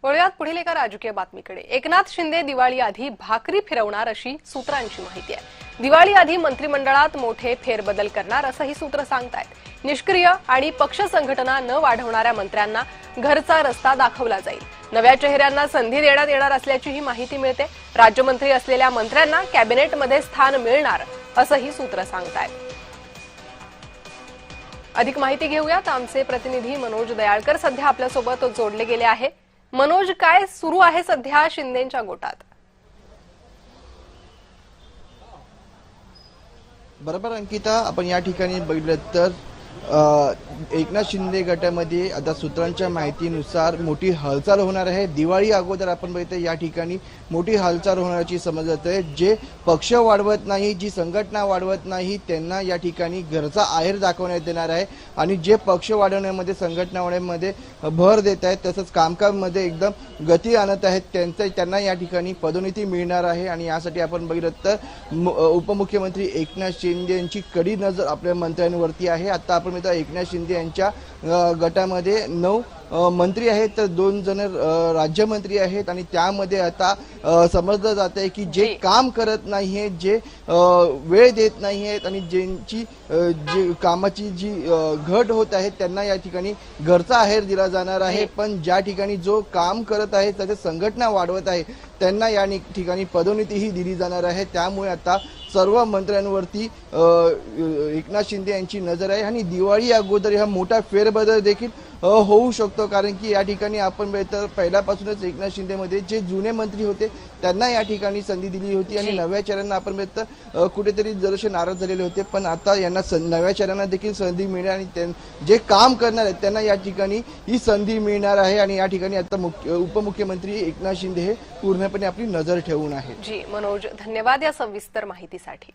वळूयात पुढील एका राजकीय बातमीकडे। एकनाथ शिंदे दिवाळी आधी भाकरी फिरवणार अशी सूत्रांची माहिती आहे। दिवाळी आधी मंत्रिमंडळात मोठे फेरबदल करणार असं ही सूत्र सांगतायत। निष्क्रिय आणि पक्ष संघटना न वाढवणाऱ्या मंत्र्यांना घरचा रस्ता दाखवला जाईल। नव्या चेहऱ्यांना संधी देण्यात येणार असल्याची ही माहिती मिळते। राज्यमंत्री असलेल्या मंत्र्यांना कॅबिनेटमध्ये स्थान मिळणार असं ही सूत्र सांगतायत। अधिक माहिती घेऊयात। आमचे प्रतिनिधी मनोज दयाळकर सध्या आपल्या सोबत जोडले गेले आहे। मनोज, काय सुरू आहे सध्या शिंदेंच्या गोटात? बरोबर अंकिता, आपण या ठिकाणी बघितलं तर एकनाथ शिंदे गटामध्ये आता सूत्रांच्या माहितीनुसार मोठी हालचाल होणार आहे। दिवाळी अगोदर आपण बघितलं या ठिकाणी मोठी हालचाल होण्याची समज जाते। जे पक्ष वाढवत नाही, जी संघटना वाढवत नाही, त्यांना या ठिकाणी घरचा आहेर दाखवण्यात येणार आहे आणि जे पक्ष वाढवण्यामध्ये, संघटना वाढवण्यामध्ये भर देत आहेत, तसंच कामकाजमध्ये एकदम गती आणत आहेत, त्यांना या ठिकाणी पदोन्नती मिळणार आहे। आणि यासाठी आपण बघितलं तर उपमुख्यमंत्री एकनाथ शिंदे यांची कडी नजर आपल्या मंत्र्यांवरती आहे। आता आपण एकनाथ शिंदे यांच्या गटामध्ये 9 मंत्री आहेत, तर 2 जण राज्यमंत्री आहेत आणि त्यामध्ये आता समजलं जात आहे की जे काम करत नाहीये, जे वेळ देत नाहीयेत आणि ज्यांची जी कामाची जी घट होत आहे त्यांना या ठिकाणी घरचा आहेर दिला जाणार आहे। पण ज्या ठिकाणी जो काम करत आहे, त्याच्या संघटना वाढवत आहे, त्यांना या ठिकाणी पदोन्नतीही दिली जाणार आहे। त्यामुळे आता सर्व मंत्र्यांवरती एकनाथ शिंदे यांची नजर आहे आणि दिवाळी अगोदर हा मोठा फेरबदल देखील होऊ शकतो, कारण की या ठिकाणी आपण पहिल्यापासूनच एकनाथ शिंदेमध्ये जे जुने मंत्री होते त्यांना या ठिकाणी संधी दिली होती आणि नव्या चेहऱ्यांना आपण कुठेतरी जरासे नाराज झालेले होते। पण आता यांना नव्या चेहऱ्यांना देखील संधी मिळणार आणि जे काम करणार आहेत त्यांना या ठिकाणी ही संधी मिळणार आहे आणि या ठिकाणी आता उपमुख्यमंत्री एकनाथ शिंदे हे पूर्णपणे आपली नजर ठेवून आहेत। जी मनोज, धन्यवाद या सविस्तर माहितीसाठी।